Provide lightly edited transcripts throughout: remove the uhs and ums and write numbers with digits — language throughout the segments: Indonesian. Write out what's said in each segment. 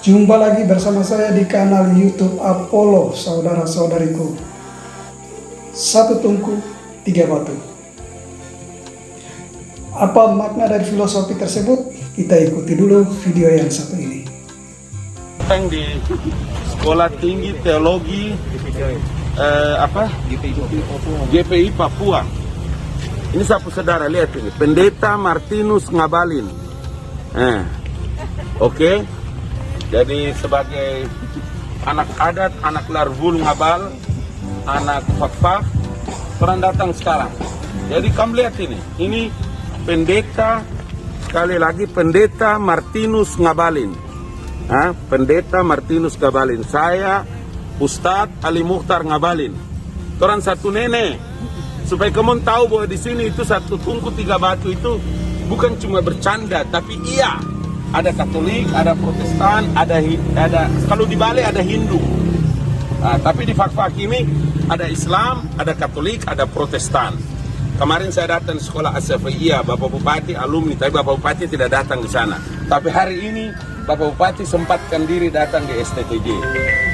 Jumpa lagi bersama saya di kanal YouTube Apollo, saudara-saudariku. Satu tungku, tiga batu. Apa makna dari filosofi tersebut? Kita ikuti dulu video yang satu ini. Datang di Sekolah Tinggi Teologi GPI Papua. Ini saudara lihat ini, Pendeta Martinus Ngabalin. Oke. Jadi sebagai anak adat, anak Larvul Ngabal, anak Fakfak, orang datang sekarang. Jadi kamu lihat ini pendeta, sekali lagi Pendeta Martinus Ngabalin. Pendeta Martinus Ngabalin. Saya Ustadz Ali Mukhtar Ngabalin. Orang satu nenek. Supaya kamu tahu bahwa di sini itu satu tungku tiga batu itu bukan cuma bercanda, tapi iya. Ada Katolik, ada Protestan, ada kalau di Bali ada Hindu. Tapi di Fakfak ini ada Islam, ada Katolik, ada Protestan. Kemarin saya datang di sekolah Asyafi'iyah, Bapak Bupati alumni, tapi Bapak Bupati tidak datang di sana. Tapi hari ini Bapak Bupati sempatkan diri datang di STTJ.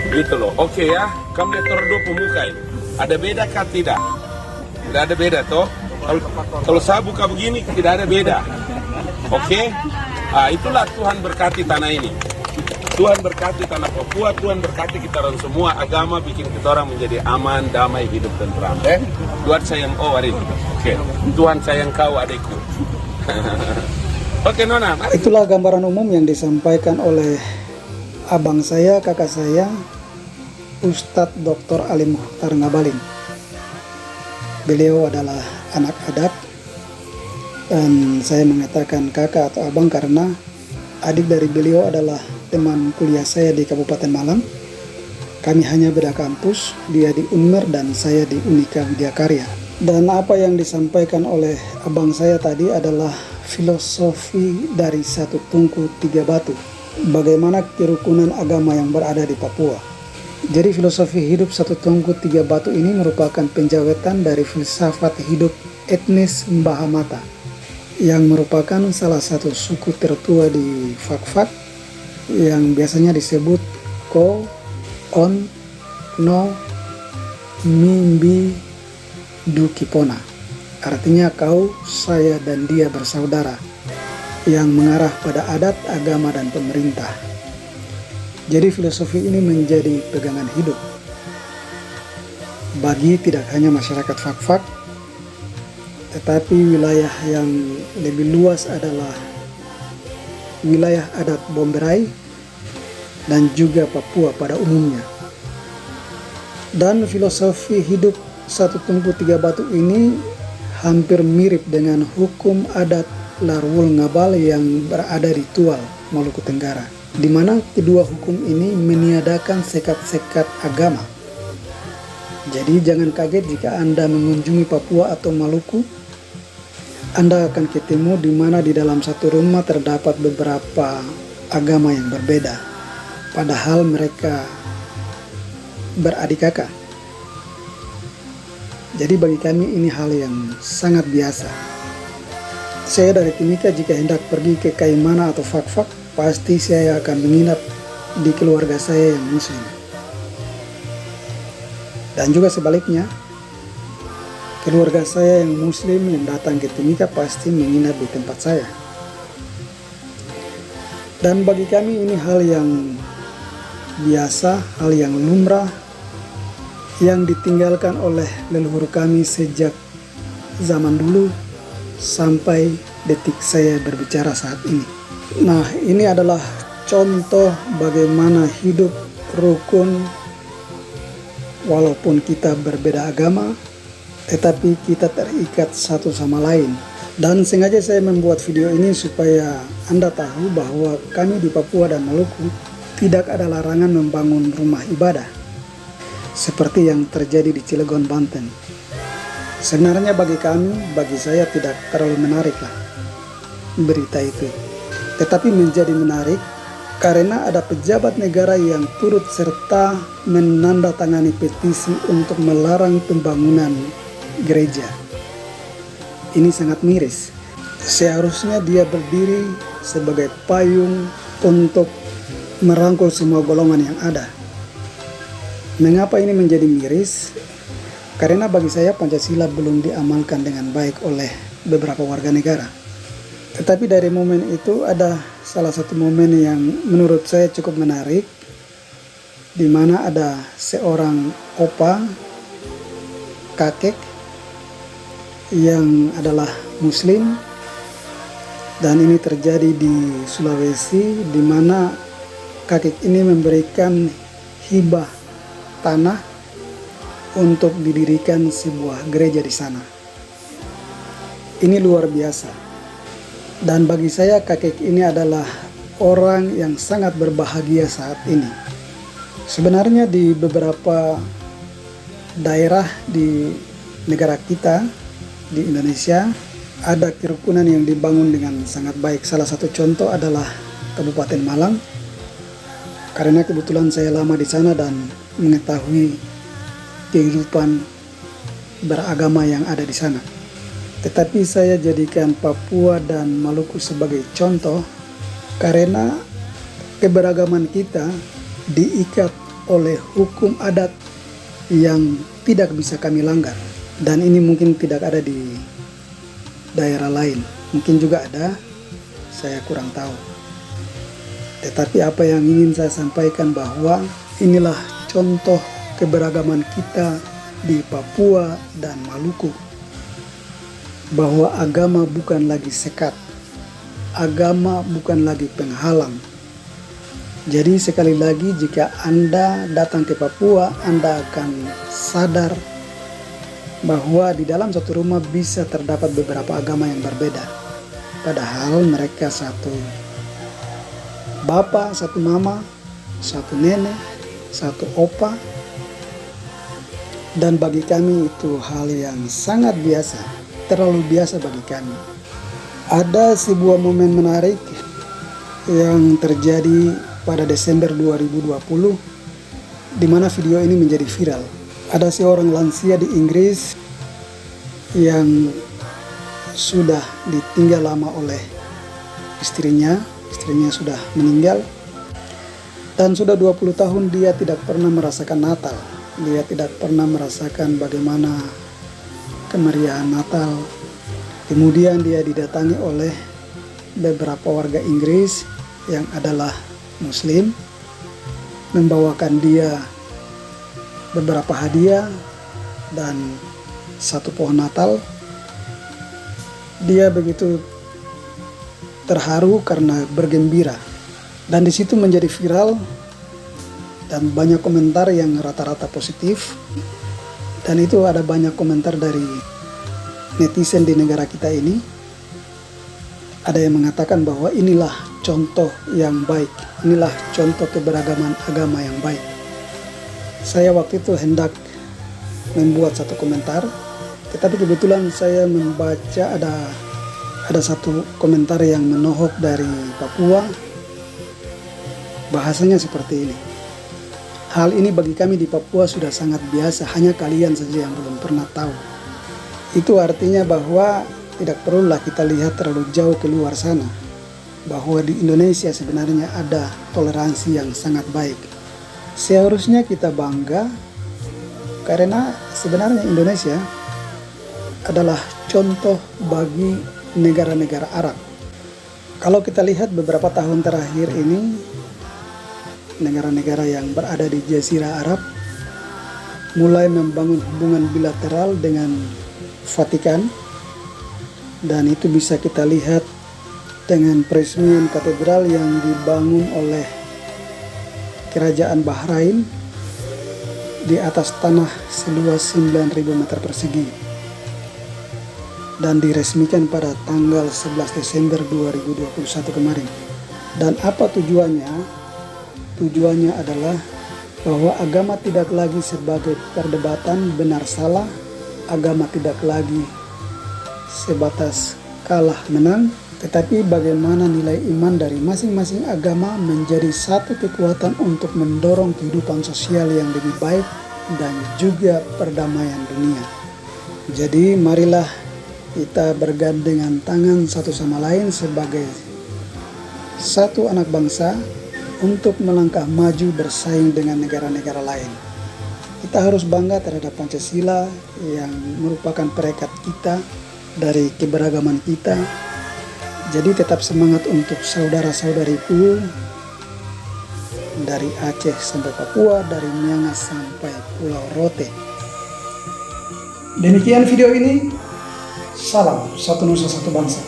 Gitu loh. Oke ya, kamu lihat dua pemuka ini. Ada beda kah? Tidak. Tidak ada beda toh. Kalau saya buka begini tidak ada beda. Oke? Itulah Tuhan berkati tanah ini. Tuhan berkati tanah Papua, Tuhan berkati kita orang semua, agama bikin kita orang menjadi aman, damai, hidup tentram. Tuhan sayang hari ini. Oke. Tuhan sayang kau adikku. Oke Nona. Itulah gambaran umum yang disampaikan oleh abang saya, kakak saya, Ustadz Dr. Ali Mukhtar Ngabalin. Beliau adalah anak adat. Dan saya mengatakan kakak atau abang karena adik dari beliau adalah teman kuliah saya di Kabupaten Malang. Kami hanya beda kampus, dia di Unmer dan saya di Unika Widya Karya. Dan apa yang disampaikan oleh abang saya tadi adalah filosofi dari satu tungku tiga batu. Bagaimana kerukunan agama yang berada di Papua. Jadi filosofi hidup satu tungku tiga batu ini merupakan penjawetan dari filsafat hidup etnis Mbahamata, yang merupakan salah satu suku tertua di Fakfak yang biasanya disebut Ko, On, No, Mimbi, Dukipona. Artinya kau, saya, dan dia bersaudara, yang mengarah pada adat, agama, dan pemerintah. Jadi filosofi ini menjadi pegangan hidup bagi tidak hanya masyarakat Fakfak, tetapi wilayah yang lebih luas adalah wilayah adat Bomberai dan juga Papua pada umumnya. Dan filosofi hidup satu tungku tiga batu ini hampir mirip dengan hukum adat Larvul Ngabal yang berada di Tual, Maluku Tenggara, di mana kedua hukum ini meniadakan sekat-sekat agama. Jadi jangan kaget jika Anda mengunjungi Papua atau Maluku, Anda akan ketemu di mana di dalam satu rumah terdapat beberapa agama yang berbeda, padahal mereka beradik kakak. Jadi bagi kami ini hal yang sangat biasa. Saya dari Timika jika hendak pergi ke Kaimana atau Fakfak, pasti saya akan menginap di keluarga saya yang Muslim. Dan juga sebaliknya, keluarga saya yang Muslim yang datang ke Timika pasti menginap di tempat saya. Dan bagi kami ini hal yang biasa, hal yang lumrah, yang ditinggalkan oleh leluhur kami sejak zaman dulu sampai detik saya berbicara saat ini. Nah, ini adalah contoh bagaimana hidup rukun walaupun kita berbeda agama, tetapi kita terikat satu sama lain. Dan sengaja saya membuat video ini supaya Anda tahu bahwa kami di Papua dan Maluku tidak ada larangan membangun rumah ibadah seperti yang terjadi di Cilegon, Banten. Sebenarnya bagi kami, bagi saya tidak terlalu menarik lah berita itu. Tetapi menjadi menarik karena ada pejabat negara yang turut serta menandatangani petisi untuk melarang pembangunan gereja. Ini sangat miris. Seharusnya dia berdiri sebagai payung untuk merangkul semua golongan yang ada. Mengapa ini menjadi miris? Karena bagi saya Pancasila belum diamalkan dengan baik oleh beberapa warga negara. Tetapi dari momen itu ada salah satu momen yang menurut saya cukup menarik, di mana ada seorang opa, kakek yang adalah Muslim, dan ini terjadi di Sulawesi, di mana kakek ini memberikan hibah tanah untuk didirikan sebuah gereja di sana. Ini luar biasa. Dan bagi saya kakek ini adalah orang yang sangat berbahagia saat ini. Sebenarnya di beberapa daerah di negara kita, di Indonesia, ada kerukunan yang dibangun dengan sangat baik. Salah satu contoh adalah Kabupaten Malang. Karena kebetulan saya lama di sana dan mengetahui kehidupan beragama yang ada di sana. Tetapi saya jadikan Papua dan Maluku sebagai contoh karena keberagaman kita diikat oleh hukum adat yang tidak bisa kami langgar. Dan ini mungkin tidak ada di daerah lain. Mungkin juga ada, saya kurang tahu. Tetapi apa yang ingin saya sampaikan bahwa inilah contoh keberagaman kita di Papua dan Maluku, bahwa agama bukan lagi sekat, agama bukan lagi penghalang. Jadi sekali lagi, jika Anda datang ke Papua, Anda akan sadar bahwa di dalam satu rumah bisa terdapat beberapa agama yang berbeda, padahal mereka satu bapak, satu mama, satu nenek, satu opa. Dan bagi kami itu hal yang sangat biasa, terlalu biasa bagi kami. Ada sebuah momen menarik yang terjadi pada Desember 2020, di mana video ini menjadi viral. Ada seorang lansia di Inggris yang sudah ditinggal lama oleh istrinya sudah meninggal, dan sudah 20 tahun dia tidak pernah merasakan Natal. Dia tidak pernah merasakan bagaimana kemeriahan Natal. Kemudian dia didatangi oleh beberapa warga Inggris yang adalah Muslim, membawakan dia beberapa hadiah dan satu pohon Natal. Dia begitu terharu karena bergembira, dan di situ menjadi viral. Dan banyak komentar yang rata-rata positif. Dan itu ada banyak komentar dari netizen di negara kita ini. Ada yang mengatakan bahwa inilah contoh yang baik, inilah contoh keberagaman agama yang baik. Saya waktu itu hendak membuat satu komentar, tetapi kebetulan saya membaca ada satu komentar yang menohok dari Papua. Bahasanya seperti ini: hal ini bagi kami di Papua sudah sangat biasa, hanya kalian saja yang belum pernah tahu. Itu artinya bahwa tidak perlulah kita lihat terlalu jauh keluar sana, bahwa di Indonesia sebenarnya ada toleransi yang sangat baik. Seharusnya kita bangga karena sebenarnya Indonesia adalah contoh bagi negara-negara Arab. Kalau kita lihat beberapa tahun terakhir ini, negara-negara yang berada di Jazirah Arab mulai membangun hubungan bilateral dengan Vatikan, dan itu bisa kita lihat dengan peresmian katedral yang dibangun oleh Kerajaan Bahrain di atas tanah seluas 9.000 meter persegi, dan diresmikan pada tanggal 11 Desember 2021 kemarin. Dan apa tujuannya? Tujuannya adalah bahwa agama tidak lagi sebagai perdebatan benar salah, agama tidak lagi sebatas kalah menang, tetapi bagaimana nilai iman dari masing-masing agama menjadi satu kekuatan untuk mendorong kehidupan sosial yang lebih baik dan juga perdamaian dunia. Jadi marilah kita bergandengan tangan satu sama lain sebagai satu anak bangsa, untuk melangkah maju bersaing dengan negara-negara lain. Kita harus bangga terhadap Pancasila yang merupakan perekat kita dari keberagaman kita. Jadi tetap semangat untuk saudara-saudariku dari Aceh sampai Papua, dari Miangas sampai Pulau Rote. Demikian video ini. Salam satu nusa satu bangsa.